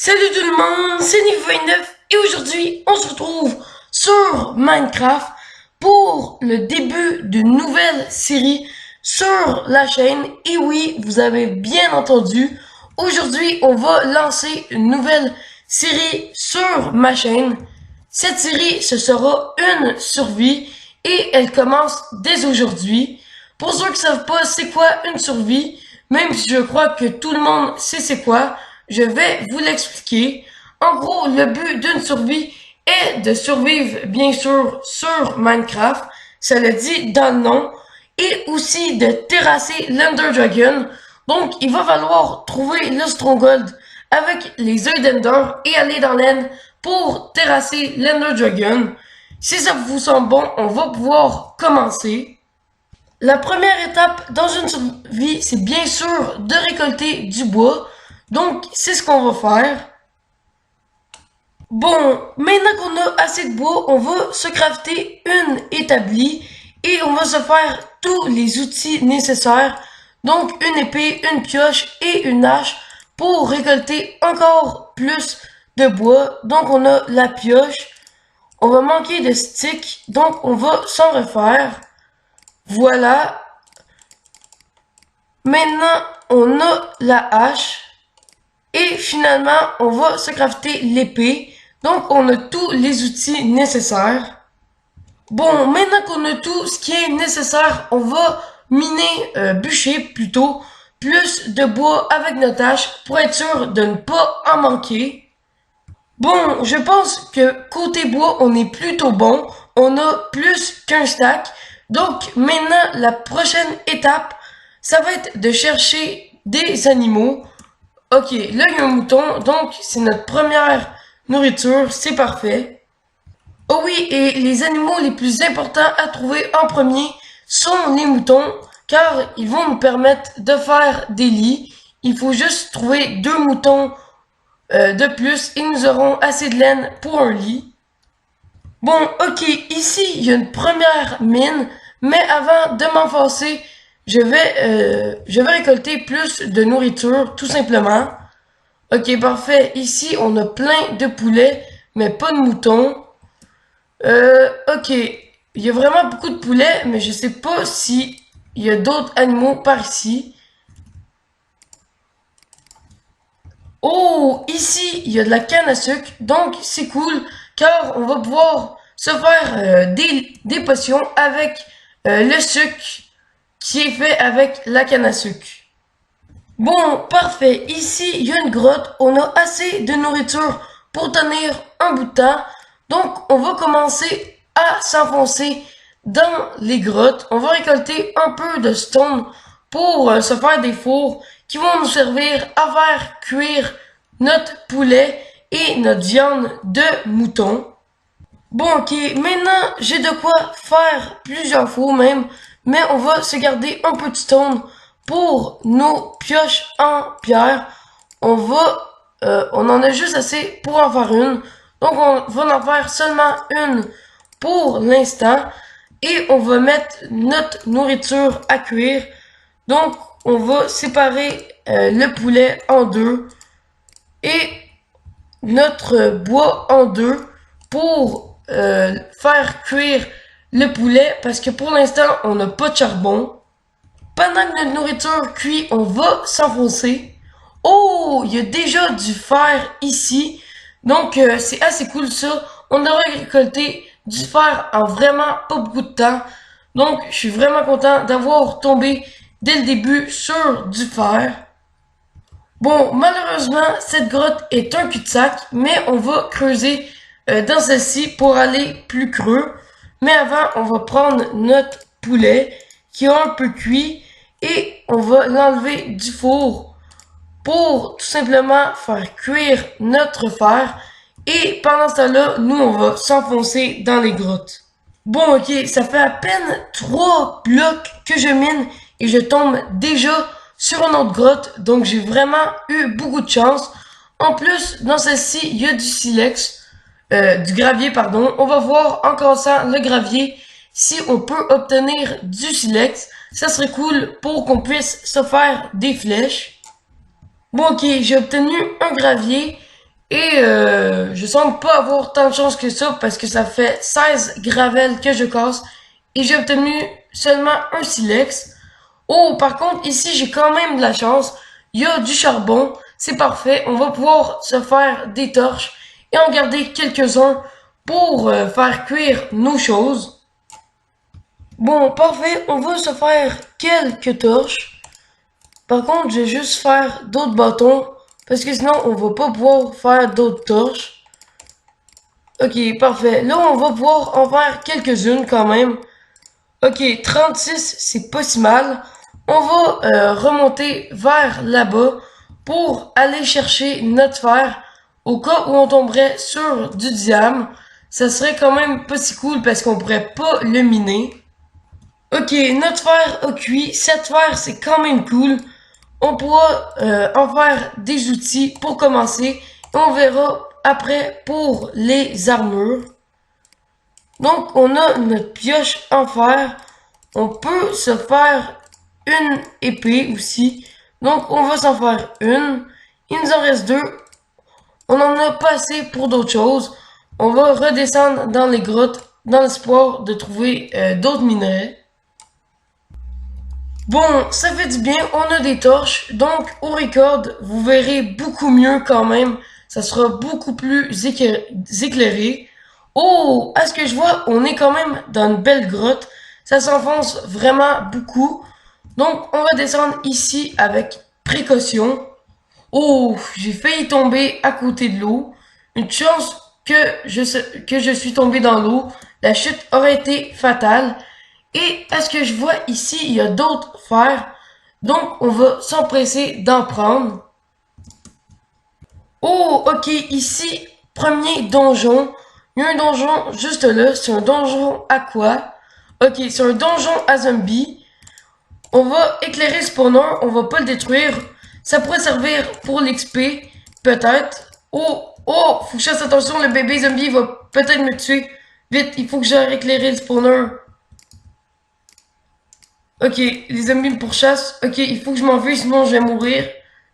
Salut tout le monde, c'est Nick29 et aujourd'hui on se retrouve sur Minecraft pour le début d'une nouvelle série sur la chaîne. Et oui, vous avez bien entendu, aujourd'hui on va lancer une nouvelle série sur ma chaîne. Cette série, ce sera une survie et elle commence dès aujourd'hui. Pour ceux qui savent pas c'est quoi une survie, même si je crois que tout le monde sait c'est quoi, je vais vous l'expliquer. En gros, le but d'une survie est de survivre, bien sûr, sur Minecraft. Ça le dit dans le nom. Et aussi de terrasser l'Ender Dragon. Donc, il va falloir trouver le Stronghold avec les œils d'Ender et aller dans l'aine pour terrasser l'Ender Dragon. Si ça vous semble bon, on va pouvoir commencer. La première étape dans une survie, c'est bien sûr de récolter du bois. Donc, c'est ce qu'on va faire. Bon, maintenant qu'on a assez de bois, on va se crafter une établie et on va se faire tous les outils nécessaires. Donc, une épée, une pioche et une hache pour récolter encore plus de bois. Donc, on a la pioche. On va manquer de sticks, donc on va s'en refaire. Voilà. Maintenant, on a la hache. Et finalement, on va se crafter l'épée. Donc, on a tous les outils nécessaires. Bon, maintenant qu'on a tout ce qui est nécessaire, on va miner, bûcher plutôt, plus de bois avec notre hache pour être sûr de ne pas en manquer. Bon, je pense que côté bois, on est plutôt bon. On a plus qu'un stack. Donc, maintenant, la prochaine étape, ça va être de chercher des animaux. Ok, là, il y a un mouton, donc c'est notre première nourriture, c'est parfait. Oh oui, et les animaux les plus importants à trouver en premier sont les moutons, car ils vont nous permettre de faire des lits. Il faut juste trouver 2 moutons de plus et nous aurons assez de laine pour un lit. Bon, ok, ici, il y a une première mine, mais avant de m'enfoncer, je vais récolter plus de nourriture, tout simplement. Ok, parfait. Ici, on a plein de poulets, mais pas de moutons. Ok. Il y a vraiment beaucoup de poulets, mais je sais pas si il y a d'autres animaux par ici. Oh, ici, il y a de la canne à sucre, donc c'est cool, car on va pouvoir se faire des potions avec le sucre qui est fait avec la canne à sucre. Bon, parfait. Ici, il y a une grotte. On a assez de nourriture pour tenir un bout de temps. Donc, on va commencer à s'enfoncer dans les grottes. On va récolter un peu de stone pour se faire des fours qui vont nous servir à faire cuire notre poulet et notre viande de mouton. Bon, ok. Maintenant, j'ai de quoi faire plusieurs fours même. Mais on va se garder un peu de stone pour nos pioches en pierre. On en a juste assez pour en faire une. Donc on va en faire seulement une pour l'instant. Et on va mettre notre nourriture à cuire. Donc on va séparer le poulet en deux. Et notre bois en deux pour faire cuire le poulet. Parce que pour l'instant on n'a pas de charbon. Pendant que notre nourriture cuit, on va s'enfoncer. Oh, il y a déjà du fer ici. Donc, c'est assez cool ça. On aura récolté du fer en vraiment pas beaucoup de temps. Donc, je suis vraiment content d'avoir tombé dès le début sur du fer. Bon, malheureusement, cette grotte est un cul-de-sac, mais on va creuser dans celle-ci pour aller plus creux. Mais avant, on va prendre notre poulet qui a un peu cuit et on va l'enlever du four pour tout simplement faire cuire notre fer. Et pendant ce temps-là, nous, on va s'enfoncer dans les grottes. Bon, ok, ça fait à peine 3 blocs que je mine et je tombe déjà sur une autre grotte. Donc, j'ai vraiment eu beaucoup de chance. En plus, dans celle-ci, il y a du silex, du gravier, pardon. On va voir en cassant le gravier si on peut obtenir du silex. Ça serait cool pour qu'on puisse se faire des flèches. Bon, ok, j'ai obtenu un gravier Et je semble pas avoir tant de chance que ça parce que ça fait 16 gravels que je casse et j'ai obtenu seulement un silex. Oh, par contre, ici, j'ai quand même de la chance. Il y a du charbon. C'est parfait. On va pouvoir se faire des torches et en garder quelques-uns pour faire cuire nos choses. Bon, parfait. On va se faire quelques torches. Par contre, je vais juste faire d'autres bâtons parce que sinon, on va pas pouvoir faire d'autres torches. Ok, parfait. Là, on va pouvoir en faire quelques-unes quand même. Ok, 36, c'est pas si mal. On va remonter vers là-bas pour aller chercher notre fer au cas où on tomberait sur du diamant. Ça serait quand même pas si cool parce qu'on pourrait pas le miner. Ok, notre fer a cuit. Cette fer, c'est quand même cool. On pourra en faire des outils pour commencer. Et on verra après pour les armures. Donc, on a notre pioche en fer. On peut se faire une épée aussi. Donc, on va s'en faire une. Il nous en reste deux. On en a pas assez pour d'autres choses. On va redescendre dans les grottes dans l'espoir de trouver d'autres minerais. Bon, ça fait du bien, on a des torches, donc au record, vous verrez beaucoup mieux quand même. Ça sera beaucoup plus éclairé. Oh, à ce que je vois, on est quand même dans une belle grotte. Ça s'enfonce vraiment beaucoup. Donc, on va descendre ici avec précaution. Oh, j'ai failli tomber à côté de l'eau. Une chance que je suis tombé dans l'eau. La chute aurait été fatale. Et à ce que je vois ici, il y a d'autres fers. Donc, on va s'empresser d'en prendre. Oh, ok, ici, premier donjon. Il y a un donjon juste là. C'est un donjon à quoi? Ok, c'est un donjon à zombies. On va éclairer le spawner. On va pas le détruire. Ça pourrait servir pour l'XP. Peut-être. Oh, oh, faut que je fasse attention. Le bébé zombie va peut-être me tuer. Vite, il faut que j'aille éclairer le spawner. Ok, les zombies me pourchassent. Ok, il faut que je m'enfuis, sinon je vais mourir.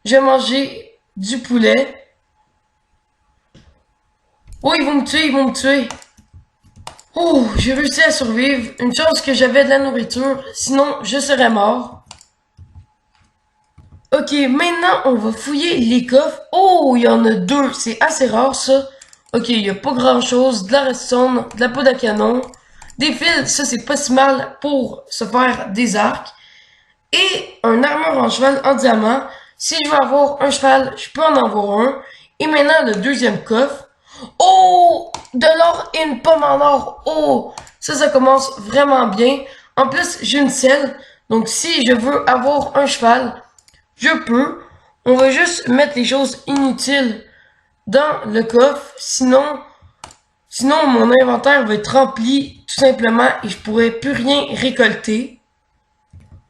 Je vais manger du poulet. Oh, ils vont me tuer, ils vont me tuer. Oh, j'ai réussi à survivre. Une chance que j'avais de la nourriture, sinon je serais mort. Ok, maintenant on va fouiller les coffres. Oh, il y en a deux, c'est assez rare ça. Ok, il n'y a pas grand chose. De la redstone, de la poudre à canon. Des fils, ça c'est pas si mal pour se faire des arcs. Et un armure en cheval en diamant. Si je veux avoir un cheval, je peux en avoir un. Et maintenant, le deuxième coffre. Oh! De l'or et une pomme en or. Oh! Ça commence vraiment bien. En plus, j'ai une selle. Donc, si je veux avoir un cheval, je peux. On va juste mettre les choses inutiles dans le coffre. Sinon mon inventaire va être rempli tout simplement et je pourrais plus rien récolter.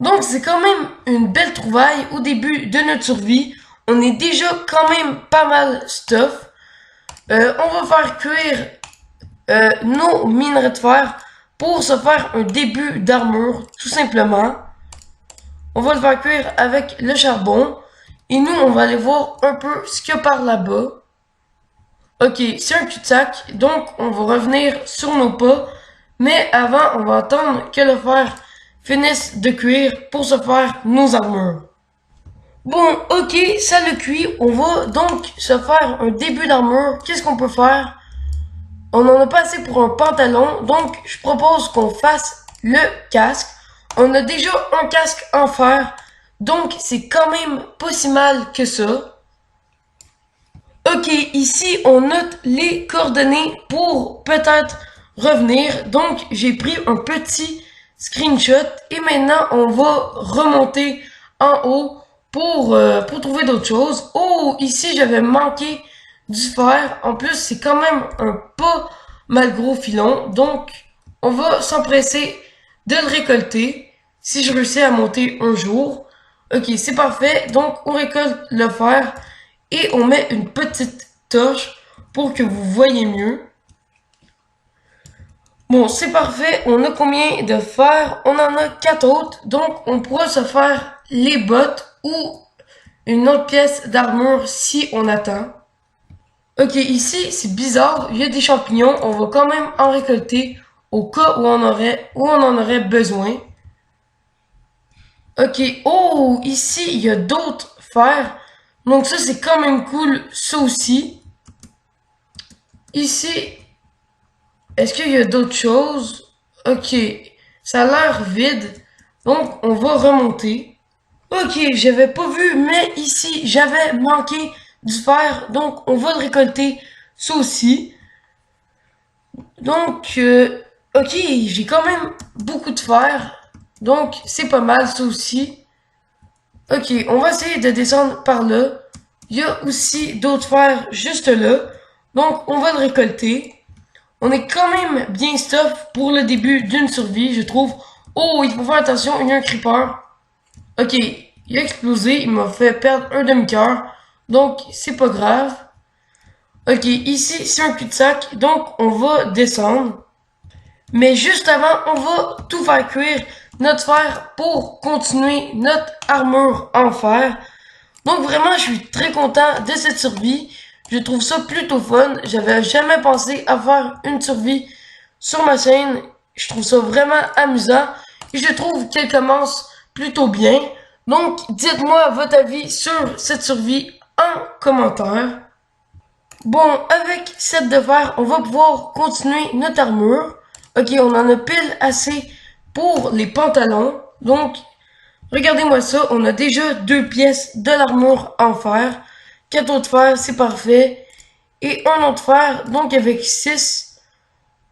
Donc c'est quand même une belle trouvaille au début de notre survie. On est déjà quand même pas mal stuff. On va faire cuire nos minerais de fer pour se faire un début d'armure, tout simplement. On va le faire cuire avec le charbon. Et nous, on va aller voir un peu ce qu'il y a par là-bas. Ok, c'est un cul-de-sac, donc on va revenir sur nos pas. Mais avant, on va attendre que le fer finisse de cuire pour se faire nos armures. Bon, ok, ça le cuit. On va donc se faire un début d'armure. Qu'est-ce qu'on peut faire? On en a pas assez pour un pantalon, donc je propose qu'on fasse le casque. On a déjà un casque en fer, donc c'est quand même pas si mal que ça. Ok, ici on note les coordonnées pour peut-être revenir. Donc j'ai pris un petit screenshot et maintenant on va remonter en haut pour trouver d'autres choses. Oh, ici j'avais manqué du fer. En plus c'est quand même un pas mal gros filon. Donc on va s'empresser de le récolter si je réussis à monter un jour. Ok, c'est parfait. Donc on récolte le fer. Et on met une petite torche pour que vous voyez mieux. Bon, c'est parfait. On a combien de fer? On en a 4 autres. Donc, on pourra se faire les bottes ou une autre pièce d'armure si on attend. Ok, ici, c'est bizarre. Il y a des champignons. On va quand même en récolter au cas où où on en aurait besoin. Ok, oh, ici, il y a d'autres fers. Donc ça, c'est quand même cool. Ça aussi. Ici, est-ce qu'il y a d'autres choses? Ok, ça a l'air vide. Donc, on va remonter. Ok, j'avais pas vu, mais ici, j'avais manqué du fer. Donc, on va le récolter. Ça aussi. Donc, ok, j'ai quand même beaucoup de fer. Donc, c'est pas mal, ça aussi. Ok, on va essayer de descendre par là. Il y a aussi d'autres fers juste là. Donc, on va le récolter. On est quand même bien stuff pour le début d'une survie, je trouve. Oh, il faut faire attention, il y a un creeper. Ok, il a explosé, il m'a fait perdre un demi-cœur. Donc, c'est pas grave. Ok, ici, c'est un cul-de-sac. Donc, on va descendre. Mais juste avant, on va tout faire cuire notre fer pour continuer notre armure en fer. Donc vraiment, je suis très content de cette survie. Je trouve ça plutôt fun. J'avais jamais pensé à faire une survie sur ma chaîne. Je trouve ça vraiment amusant. Et je trouve qu'elle commence plutôt bien. Donc, dites-moi votre avis sur cette survie en commentaire. Bon, avec cette de fer, on va pouvoir continuer notre armure. Ok, on en a pile assez pour les pantalons. Donc, regardez-moi ça, on a déjà 2 pièces de l'armure en fer. 4 autres fer, c'est parfait. Et un autre fer, donc avec 6,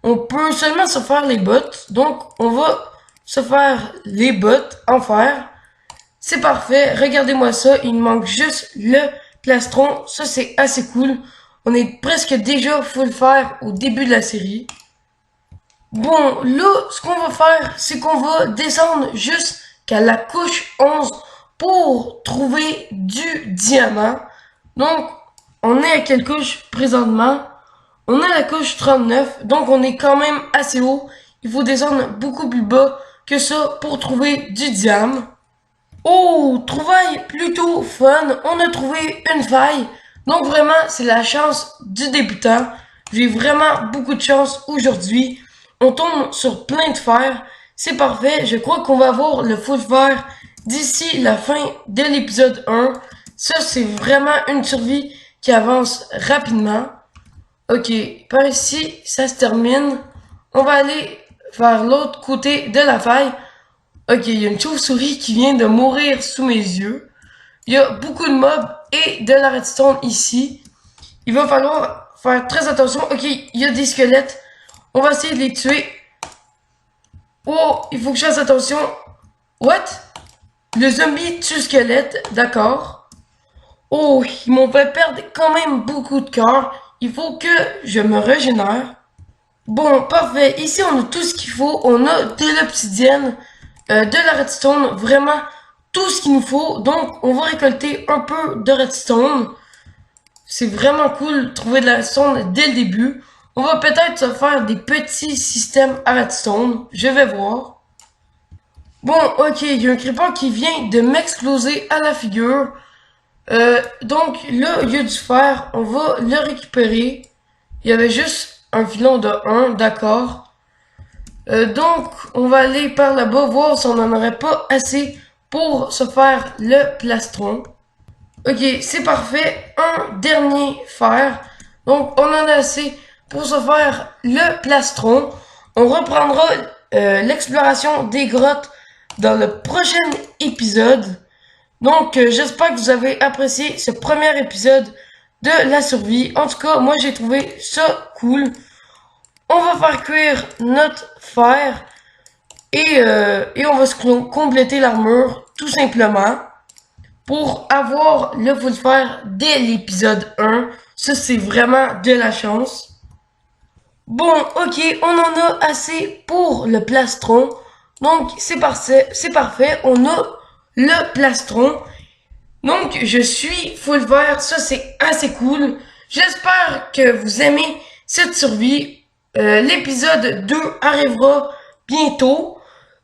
on peut seulement se faire les bottes. Donc, on va se faire les bottes en fer. C'est parfait, regardez-moi ça, il manque juste le plastron. Ça, c'est assez cool. On est presque déjà full fer au début de la série. Bon, là, ce qu'on va faire, c'est qu'on va descendre jusqu'à la couche 11 pour trouver du diamant. Donc, on est à quelle couche présentement? On est à la couche 39, donc on est quand même assez haut. Il faut descendre beaucoup plus bas que ça pour trouver du diamant. Oh, trouvaille plutôt fun. On a trouvé une faille. Donc vraiment, c'est la chance du débutant. J'ai vraiment beaucoup de chance aujourd'hui. On tombe sur plein de fer. C'est parfait. Je crois qu'on va avoir le full fer d'ici la fin de l'épisode 1. Ça, c'est vraiment une survie qui avance rapidement. Ok, par ici, ça se termine. On va aller vers l'autre côté de la faille. Ok, il y a une chauve-souris qui vient de mourir sous mes yeux. Il y a beaucoup de mobs et de la redstone ici. Il va falloir faire très attention. Ok, il y a des squelettes. On va essayer de les tuer. Oh, il faut que je fasse attention. What? Le zombie tue squelette, d'accord. Oh, ils m'ont fait perdre quand même beaucoup de cœur. Il faut que je me régénère. Bon, parfait. Ici, on a tout ce qu'il faut. On a de l'obsidienne, de la redstone, vraiment tout ce qu'il nous faut. Donc, on va récolter un peu de redstone. C'est vraiment cool de trouver de la redstone dès le début. On va peut-être se faire des petits systèmes à redstone. Je vais voir. Bon, ok, il y a un creeper qui vient de m'exploser à la figure. Donc, là, il y a du fer. On va le récupérer. Il y avait juste un filon de 1, d'accord. Donc, on va aller par là-bas voir si on n'en aurait pas assez pour se faire le plastron. Ok, c'est parfait. Un dernier fer. Donc, on en a assez pour se faire le plastron. On reprendra l'exploration des grottes dans le prochain épisode. Donc, j'espère que vous avez apprécié ce premier épisode de la survie. En tout cas, moi, j'ai trouvé ça cool. On va faire cuire notre fer et on va se compléter l'armure tout simplement pour avoir le full fer dès l'épisode 1. Ça, c'est vraiment de la chance. Bon, ok, on en a assez pour le plastron. Donc, c'est parfait. On a le plastron. Donc, je suis full vert. Ça, c'est assez cool. J'espère que vous aimez cette survie. L'épisode 2 arrivera bientôt.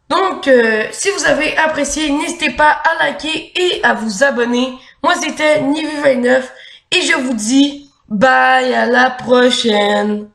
Donc, si vous avez apprécié, n'hésitez pas à liker et à vous abonner. Moi, c'était Nivu29 et je vous dis Bye, à la prochaine.